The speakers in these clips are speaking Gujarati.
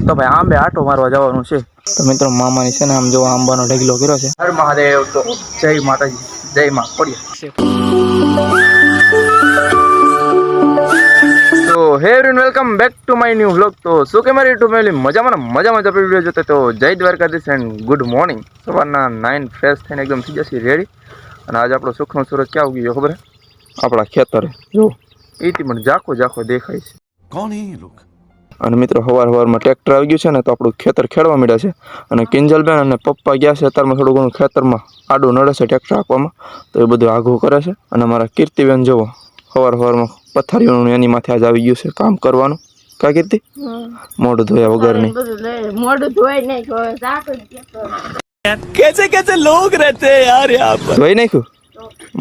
તો ભાઈ આંબે આટો મારવા જવાનું છે. તો મિત્રો મામાની છે ને આમ જો આંબાનો ઢગલો કર્યો છે. હર મહાદેવ. તો જય માતાજી, જય માં પડીએ. તો હે everyone, welcome back to my new vlog. તો શું કે મારી યુટ્યુબ ફેમિલી મજામાં વિડીયો જોતે તો જય દ્વારકાધીશ એન્ડ ગુડ મોર્નિંગ. સવારના 9 ફ્રેશ થઈને એકદમ થઈ જશે રેડી. અને આજે આપણો સુખનો સૂરજ ક્યાં ઉગી ગયો ખબર હે? આપણા ખેતરે જો એથી પણ ઝાખો દેખાય છે. કોણ હે એ લોગ? અને મિત્રો સવારમાં ટ્રેક્ટર આવી ગયું છે ને તો આપણું ખેતર ખેડવા માંડ્યા છે. અને કિંજલબેન અને પપ્પા ગયા છે અત્યારમાં થોડું ઘણું ખેતરમાં આડું નડે છે ટ્રેક્ટર આપવામાં, તો એ બધું આઘું કરે છે. અને મારા કીર્તિબેન જોવો સવારમાં પથારીઓનું એની માથે આજ આવી ગયું છે કામ કરવાનું. કા કીર્તિ? મોઢું ધોયા વગરની મોઢું ધોઈ નહીં कैसे लोग रहते हैं यार यहाँ पर? ધોઈ નાખ્યું?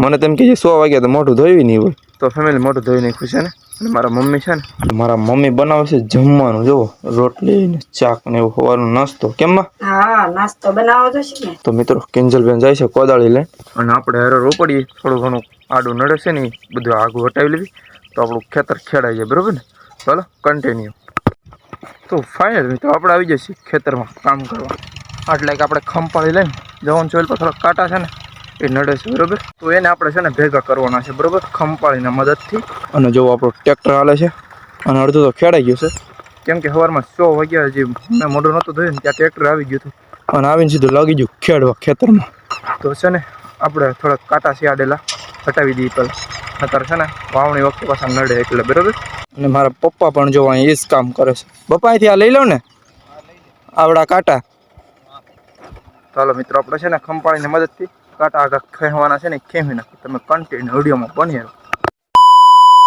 મને તેમ કે 100 વાગ્યા તો મોઢું ધોઈ નહીં હોય. તો ફેમિલી મોઢું ધોઈ નાખ્યું છે ને. અને મારા મમ્મી છે ને, મારા મમ્મી બનાવે છે જમવાનું. જોવો રોટલી ને શાક ને એવું સવારનો નાસ્તો. કેમ માં? હા, નાસ્તો બનાવો તો છે ને. તો મિત્રો કિંજલબેન જાય છે કોદાળી લઈને અને આપણે હારે રોપડીએ. થોડું ઘણું આડું નડે છે ને બધું આગું હટાવી લેવી તો આપણું ખેતર ખેડાઈ જાય. બરોબર ને? ચાલો કન્ટિન્યુ. તો ફાઇનલ મિત્રો આપણે આવી જઈએ ખેતરમાં કામ કરવા. એટલે કે આપણે ખંપાળી લઈને જવાનું ચોલ પર થોડાક કાંટા છે ને એ નડે છે. બરોબર? તો એને આપણે છે ને ભેગા કરવાના છે. બરોબર? ખંપાળીના મદદથી. અને જો આપણું ટ્રેક્ટર હાલે છે અને અડધું તો ખેડાઈ ગયું છે. કેમ કે સવારમાં 100 વાગ્યા જે મેં મોઢું નહોતું ધોયું ને ત્યાં ટ્રેક્ટર આવી ગયું હતું અને આવીને સીધું લાગી ગયું ખેડવા ખેતરમાં. તો છે ને આપણે થોડાક કાંટા સિયાડેલા હટાવી દઈએ પહેલાં. અત્યારે છે ને વાવણી વખતે પાછા નડે એટલે. બરાબર? અને મારા પપ્પા પણ જો અહીં એ જ કામ કરે છે. પપ્પા અહીંથી આ લઈ લો ને આવડા કાંટા. ચાલો મિત્રો આપણે છે ને ખંપાળીની મદદથી કાંટા આગળ ખેંચવાના છે ને ખેંચી નાખી. તમે કન્ટિન્યુ વિડીયોમાં બની રહો.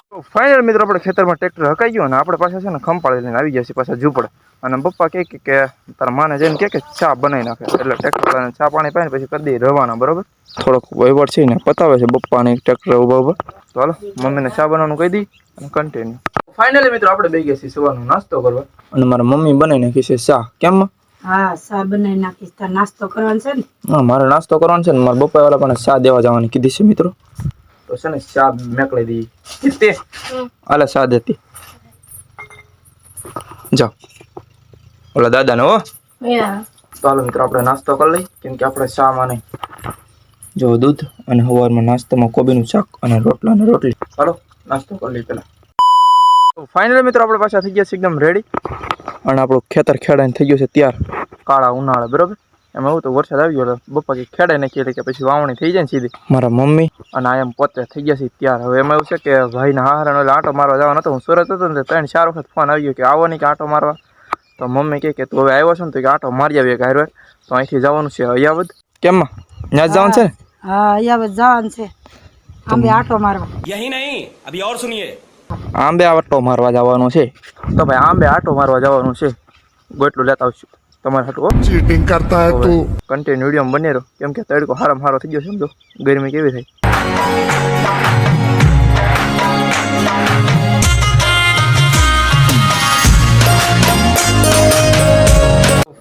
તો ફાઇનલ મિત્રો આપણે ખેતરમાં ટ્રેક્ટર હકાઈ ગયું અને આપણે પાછા છે ને ખંપાળી લઈને આવી ગયા છીએ પાછા ઝૂંપડે. અને પપ્પા કહે કે તારા માને જઈને કે ચા બનાવી નાખે. એટલે ટ્રેક્ટર ચા પાણી પાઈને પછી કરી દઈએ રવાના. બરોબર? થોડોક વહીવટ છે ને પતાવે છે પપ્પાને ટ્રેક્ટર ઉભા. તો હાલો મમ્મીને ચા બનાવવાનું કહી દઈ અને કન્ટિન્યુ. ફાઇનલી મિત્રો આપણે બે ગયા છીએ સવારનો નાસ્તો કરવા અને મારા મમ્મી બનાવી નાખી છે ચા. કેમ? હા, ચા બનાવી નાખીશ. તાર નાસ્તો કરવાનો છે ને? હા, મારે નાસ્તો કરવાનો છે ને મારા બપ્પા વાળા પણ ચા દેવા જવાની કીધી છે મિત્રો. તો છે ને ચા મેકળી દઈ કીતે આલે ચા દેતી જાઓ ઓલા દાદાને. હો તો હાલો મિત્રો આપણે નાસ્તો કરી લઈ. કેમ કે આપણે ચામાં નહીં જો દૂધ અને સવારમાં નાસ્તામાં કોબીનું શાક અને રોટલા ને રોટલી. ચાલો નાસ્તો કરી લઈ પેલા. તો ફાઇનલી મિત્રો આપણે પાછા થઈ ગયા છે એકદમ રેડી. અને આપણું ખેતર ખેડાઈને થઈ ગયું છે તૈયાર કાળા ઉનાળે. બરોબર? એમાં એવું તો વરસાદ આવી ગયો બપ્પા કે ખેડાઈ નાખીએ કે પછી વાવણી થઈ જાય ને સીધી. મારા મમ્મી અને આ એમ પોતે થઈ ગયા છે તૈયાર. હવે એમાં એવું છે કે ભાઈના હારાનો આંટો મારવા જવાનો હતો. હું સુરત હતો ને 3-4 વખત ફોન આવી ગયો કે આવો નહીં કે આંટો મારવા. તો મમ્મી કહે કે તું હવે આવ્યો છો ને તો કે આંટો મારી આવીએ કે હારવાર. તો અહીંથી જવાનું છે અયાવદ. કેમ ત્યાં જ જવાનું છે ને? હા, અયાવદ જવાનું છે આંબે આંટો મારવા. यही नहीं, अभी और सुनिए. આંબે આંટો મારવા જવાનું છે. તો ભાઈ આંબે આંટો મારવા જવાનું છે. ગોટલું લેતા આવશું તમારે હાટું. चीटिंग करता है तू. કન્ટિન્યુ વિડીયો બની રહ્યો. કેમ કે તડકો હારામાં હારો થઈ ગયો છે. સમજો ગરમી કેવી થઈ.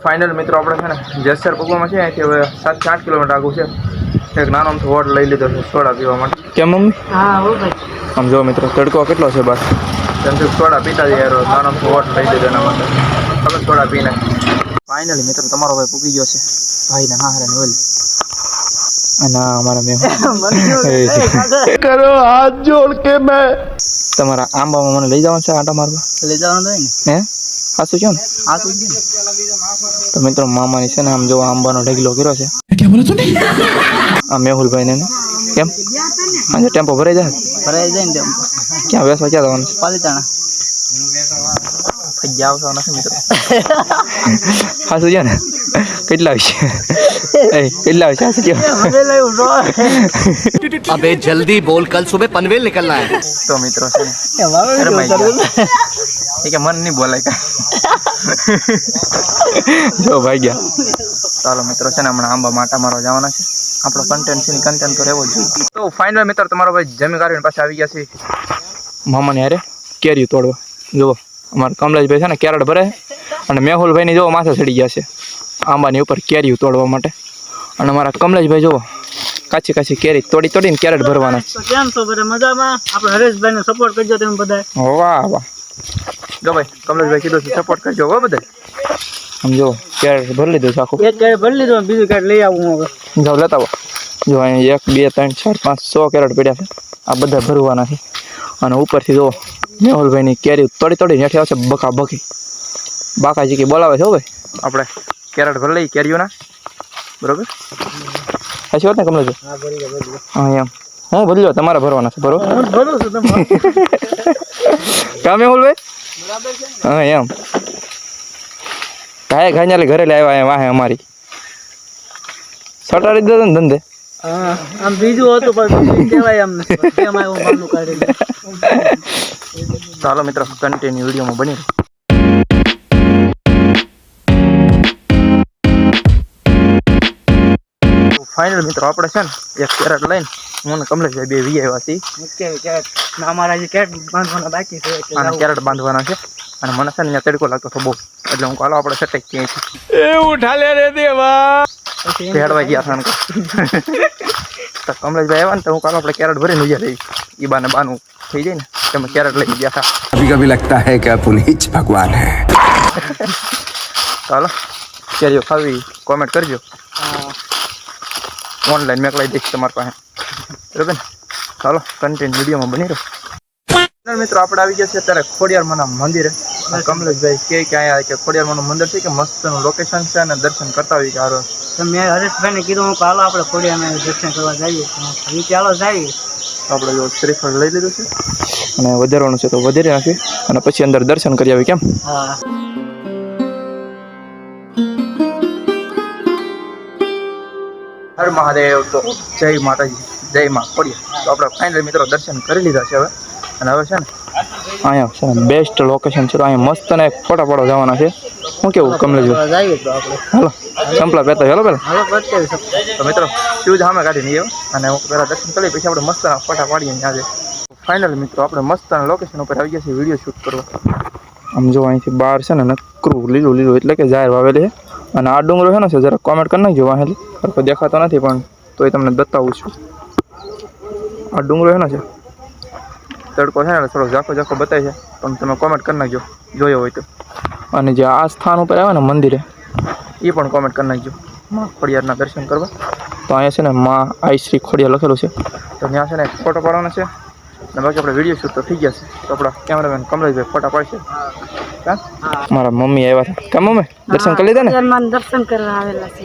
ફાઇનલ મિત્રો આપણે છે ને જેસર પગવામાં છે અહીંથી હવે 7-8 કિલોમીટર આગળ છે. એક નાનો અમથો વોટ લઈ લીધો છે સોડા પીવા માટે. કેમ મમ્મી? હા હો ભાઈ. આમ જો મિત્રો તડકો કેટલો છે બસ. તેમ સોડા પીતા જઈએ. નાનો અમથો વોટ લઈ લીધો એના માટે. હવે સોડા પીને ફાઇનલી મિત્રો તમારો ભાઈ પૂકી ગયો છે ભાઈને હારાને ઓલી. અને અમારા મેં करो हाथ जोड़ के मैं. તમારા આંબામાં મને લઈ જવાનું છે આંટા મારવા. લઈ જવાનું હોય ને? હે હાસું છે ને? હાસું છે. તો મિત્રો મામાની છે ને આમ જો આંબાનો ઢગલો કર્યો છે. क्या बोला तूने? આ મેહુલભાઈ ને. કેમ આજે ટેમ્પો ભરાઈ જાય? ભરાઈ જાય ને તેમ. ક્યાં બેસવા ક્યાં જવાનું છે? પાલીતાણા. જાવ છો નથી મિત્રો. હાસું છે ને? કેટલા આવશે? કેટલા આવશે હાસું કયો? अबे जल्दी बोल, कल सुबह पनवेल निकलना है. તો મિત્રો છે ને શરમાઈ ગયા. એ કે મન નહીં બોલાય કા. જો ભાઈ ગયા. ચાલો મિત્રો છે ને હમણાં આંબા માટા મારવા જવાના છે. આપણો કન્ટેન્ટ છે ને કન્ટેન્ટ તો રહેવો જ જોઈએ. તો ફાઇનલ મિત્ર તમારો ભાઈ જમી કાઢીને પાછા આવી ગયા છે મામાને હારે કેરી તોડવા. જુઓ અમારા કમલેશભાઈ છે ને કેરળ ભરે અને મેહુલભાઈની જુઓ માથે ચડી ગયા છે આંબાની ઉપર કેરી તોડવા માટે. અને અમારા કમલેશભાઈ જુઓ કાચી કેરી તોડીને કેરેટ ભરવાના. તો કેમ છો બધા? મજામાં? આપણે હરેશભાઈને સપોર્ટ કરજો તમે બધા. વાહ વાહ. જો ભાઈ કમલેશભાઈ કીધું છે સપોર્ટ કરજો હો બધા. આમ જો કેરેટ ભરી લીધું છે આખું. એક કેરેટ ભરી લીધું, બીજું કેરેટ લઈ આવું હવે. જાઓ લેતા આવો. જો અહીંયા 1 2 3 4 5 100 કેરેટ પડ્યા છે. આ બધા ભરવાના છે. અને ઉપરથી જો મેહુલભાઈની કેરી તોડી નેઠે આવશે બકા બકી. બાકાજી કે બોલાવે છે હો ભાઈ. આપણે કેરેટ ભરી લઈ કેરીઓના, બરોબર? સાચી વાત ને કમલેશ? હા, ભરી લો. હા એમ હું ભરી લો, તમારે ભરવાના છે બરોબર? હું ભરું છું તમારે. કા મેહુલભાઈ? બરાબર છે. હા એમ ઘાય ઘરે લઈ આવ્યા એમ વાહે અમારી સટાડી દો ને ધંધે. હા, આમ બીજું હતું પણ કહેવાય એમ નથી. તેમાં હું બાનું કાઢી લઉં. ચાલો મિત્રો કન્ટિન્યુ વિડીયોમાં બની રહો. ફાઇનલ મિત્રો આપણે છે ને એક કેરેટ લઈને હું ને કમલેશભાઈ બે વી આવ્યા છીએ. મુખ્ય કેરેટ અમારા જે કેરેટ બાંધવાના બાકી છે એટલે અને જાવું. કેરેટ બાંધવાના છે અને મને છે ને અહીંયા તડકો લાગતો હતો બહુ, એટલે હું કાલો આપણે સટેક ક્યાંય પછી એમ ભેડવા ગયા હતા તો કમલેશભાઈ આવ્યા ને તો હું કાલો આપણે કેરેટ ભરીને ઉજા રહી એ બાનું થઈ જાય ને તમે કેરેટ લઈ ગયા હતા. कभी कभी लगता है कि अपन ही भगवान है. ચાલો કેરીઓ ખાવી કોમેન્ટ કરજો, હા. ઓનલાઈન મેકલાઈ દઈશ તમારી પાસે, બરાબર ને? ચાલો કન્ટેન્ટ વિડીયોમાં બની રહો. મિત્રો આપણે આવી ગયા છે અત્યારે ખોડિયારમાંના મંદિરે. કમલેશભાઈ કે અહીંયા કે ખોડિયારમાંનું મંદિર છે કે મસ્તનું લોકેશન છે અને દર્શન કરતા હોય કે હારો. તો મેં હરેશભાઈને કીધું હું હાલો આપણે ખોડિયારમાં દર્શન કરવા જઈએ. એ ચાલો જઈએ. તો આપણે જો શ્રીફળ લઈ લીધું છે અને વધારવાનું છે તો વધારી નાખીએ અને પછી અંદર દર્શન કરી આવી. કેમ? હા. હર મહાદેવ. તો જય માતાજી, જય માં ખોડિયાર. તો આપણે ફાઇનલ મિત્રો દર્શન કરી લીધા છે હવે. અને હવે છે ને અહીંયા છે ને બેસ્ટ લોકેશન છે. તો અહીંયા મસ્ત ને ફોટા પાડવા જવાના છે. શું કેવું કમલેશભાઈ? જઈએ તો આપણે. હાલો સંપલા પહેતા હાલો પેલા. હાલો બતાવી શકું. તો મિત્રો શિવ સામે કાઢી લઈએ અને હું પહેલાં દર્શન કરી પછી આપણે મસ્ત ફોટા પાડીએ આજે. ફાઇનલ મિત્રો આપણે મસ્ત લોકેશન ઉપર આવી ગયા છીએ વિડીયો શૂટ કરવા. આમ જો અહીંથી બહાર છે ને નકરું લીલું એટલે કે જાહેર વાવેલી છે. અને આ ડુંગરો છે ને જરા કોમેન્ટ કરી નાખજો વાહેલી, કોઈ દેખાતો નથી પણ તોય તમને બતાવું છું. આ ડુંગરો છે ને તડકો છે ને થોડો ઝાખો બતાવે છે પણ તમે કોમેન્ટ કરી નાખજો જોયો હોય તો. અને જે આ સ્થાન ઉપર આવે ને મંદિરે એ પણ કોમેન્ટ કરી નાખજો માં ખોડિયારના દર્શન કરવા. તો અહીંયા છે ને માં આઈ શ્રી ખોડિયાર લખેલું છે. તો ત્યાં છે ને ફોટો પાડવાનો છે અને બાકી આપણે વિડીયો શૂટ તો થઈ ગયા છે. તો આપણા કેમેરામેન કમલેશભાઈ ફોટા પાડશે. હા મારા મમ્મી આવ્યા હતા. કેમ મમ્મી દર્શન કરી લીધા ને? ખોડિયારમાં દર્શન કરવા આવેલા છે.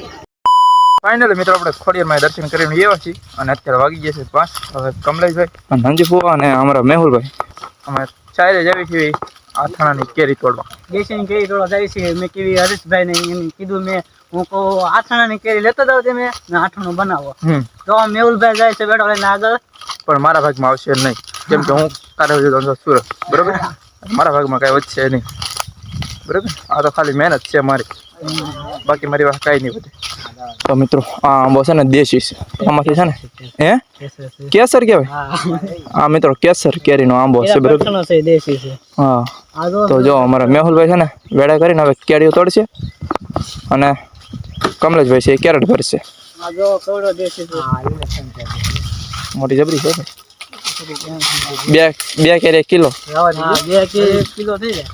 ફાઇનલ મિત્રો આપણે ખોડિયારમાં દર્શન કરીને આવ્યા છીએ અને અત્યારે વાગી ગયા છે 5. હવે કમલેશભાઈ અને નંજીફુઆ અને અમારા મેહુલભાઈ અમે ચારે જ આવી છીએ આથાણાની કેરી તોડવા. દેશીની કેરી થોડો જાય છે. મેં કેવી હરેશભાઈને એમ કીધું મેં હું કહું આથાણાની કેરી લેતા જાવ તમે ને આઠાણું બનાવો. તો મેહુલભાઈ જાય છે બેઠો લઈને આગળ. પણ મારા ભાગમાં આવશે નહીં કેમ કે હું તારે સુરત, બરોબર? મારા ભાગમાં કાંઈ વધશે નહીં, બરાબર? આ તો ખાલી મહેનત છે મારી, બાકી મારી વાત કાંઈ નહીં વધે. તો મિત્રો આ આંબો છે ને દેશી છે. આમાંથી છે ને કેસર કહેવાય. આ મિત્રો કેસર કેરીનો આંબો છે, બરાબર? દેશી છે. હા તો જો અમારા મેહુલભાઈ છે ને વેડા કરીને હવે કેરીઓ તોડશે અને કમલેશભાઈ છે એ કેરેટ ભરશે. આ જો કવડો દેશી છે. મોટી જબરી છે. બે કેરી 1 કિલો. હા 2 કિલો થઈ જાય.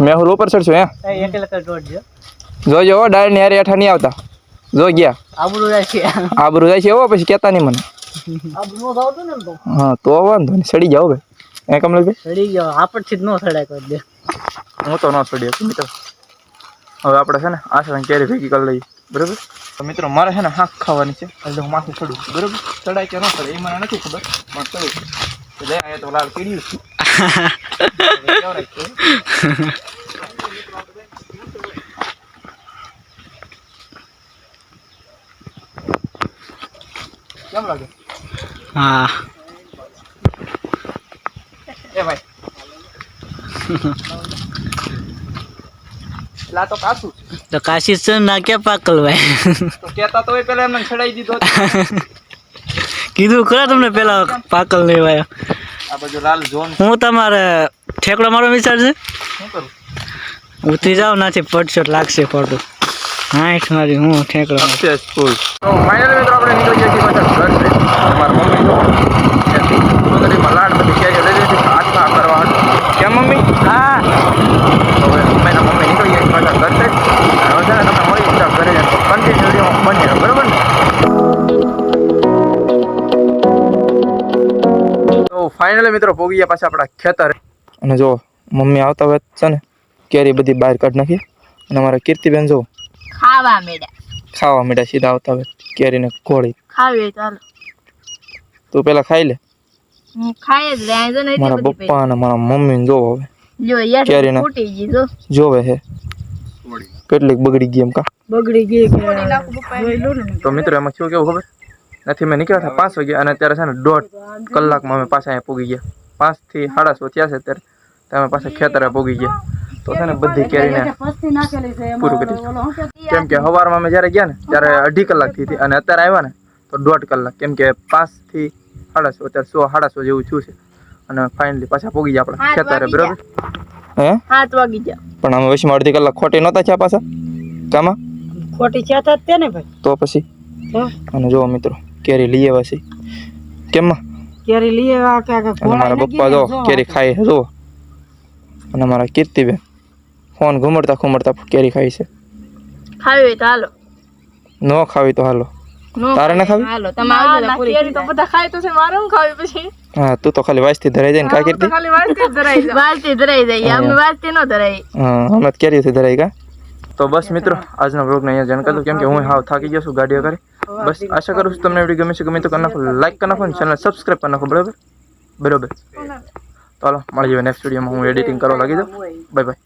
મેહુલ ઉપર ચડશો હે? એક લખર દોડજો. જોજો ડાયર ની હારે હેઠા નહીં આવતા. જો ગયા આબરૂ જાય છે. આબરૂ જાય છે હો, પછી કહેતા નહીં મને. આબરૂ નો આવતો ને તો. હા તો વાંધો નહીં, સડી જાઓ ભાઈ. એ કમલેશભાઈ સડી ગયો આપણથી જ નો સડાય કરી દે. હું તો ન સડી શકું મિત્રો. હવે આપણે છે ને આશરા કેરી ભેગી કરી લઈએ, બરાબર? તો મિત્રો મારે છે ને હાક ખાવાની છે એટલે હું માથે ચડું, બરાબર? ચડાય કે ન ચડે એ મને નથી ખબર પણ ચડું છું. તો જાય અહીંયા તો લાલ પીડ્યું છે. કેમ લાગે? હા એ ભાઈ લા તો કાસું તો કાશી છે ના કે પાકલ ભાઈ. તો કહેતા તો પેલા એમને ચડાઈ દીધો. કીધું ખરા તમને પેલા પાકલ નહીં ભાઈ. આ બાજુ લાલ ઝોન. હું તમારે ઠેકડો મારો વિચાર છે. શું કરું? ઉતરી જાવ નાથી પડશોટ લાગશે ખોટું. હાઈટ મારી હું ઠેકડો. સક્સેસફુલ. તો ફાઇનલી મિત્રો આપણે નીકળી જઈએ છીએ પાછા ઘર છે. મારા મમ્મી તો લાડ બધી કેરીઓ લઈ લીધી હાથમાં કરવા હતું. કેમ મમ્મી? હા હવે મમ્મી નીકળી જાય પાછા ફાઇનલી મિત્રો પોગી ગયા પાછા આપણા ખેતર અને જો મમ્મી આવતા હોય છે ને કેરી બધી બહાર કાઢ નાખી અને અમારા કીર્તિબેન જો ખાવા મેડા સીધા આવતા હોય કેરીને ઘોળી ખાવી તો હાલો તું પેલા ખાઈ લે હું ખાઈ જ રહ્યા જો નહીં મારા પપ્પા અને મારા મમ્મી ને જોવો હવે જો યાર કેરીને ફૂટી ગઈ જો જોવે હે કેટલીક બગડી ગઈ એમ કા બગડી ગઈ કે ફોડી નાખું પપ્પા જોઈ લો ને તો મિત્રો એમાં શું કેવું ખબર નથી મેં નીકળ્યા હતા 5 વાગે અને અત્યારે છે ને 1.5 કલાકમાં અમે પાછા અહીંયા પૂગી ગયા 5 થી 6:30 થયા છે અત્યારે તમે પાછા ખેતરે પૂગી ગયા તો છે ને બધી કેરીને પસ્તી નાખેલી છે પૂરું કરી દીધું. કેમ કે સવારમાં અમે જ્યારે ગયા ને ત્યારે 2.5 કલાક થઈ હતી અને અત્યારે આવ્યા ને તો 1.5 કલાક કેમ કે 5 થી 6:30 અત્યારે 100 જેવું થયું છે અને ફાઇનલી પાછા પૂગી ગયા આપણે ખેતરે બરાબર હે 7 વાગી ગયા પણ અમે વચમાં 1.5 કલાક ખોટી નહોતા થયા પાછા કામાં ખોટી ચાતા તે ને ભાઈ તો પછી તો અને જો મિત્રો કેરી લઈ આવ્યા છે કેમમાં કેરી લઈ આવ્યા કે અને મારા પપ્પા જો કેરી ખાય છે જો અને મારા કીર્તિબેન ફોન ઘુમડતા કેરી ખાય છે ખાવી તો હાલો ન ખાવી તો હાલો તારે ના ખાવી હાલો તમે આવજો પૂરી કેરી તો બધા ખાય તો છે મારું હું ખાવી પછી હા તું તો ખાલી વાંચતી ધરાઈ જાય ને કા કીર્તિ ખાલી વાંચતી ધરાઈ જાય અમને વાંચતી ન ધરાઈ હા હમણાં જ કેરીથી ધરાઈ કા તો બસ મિત્રો આજના બ્લોગને અહીંયા જાણ કરી દઉં કેમ કે હું હાવ થાકી ગયો છું ગાડીઓ કરી બસ આશા કરું છું તમને વિડીયો ગમે છે ગમે તો કરી નાખો લાઈક કરી નાખો ચેનલ સબસ્ક્રાઈબ કરી નાખો બરાબર તો હાલો મળી જઈએ નેક્સ્ટ વિડીયોમાં હું એડિટિંગ કરવા લાગી દઉં બાય બાય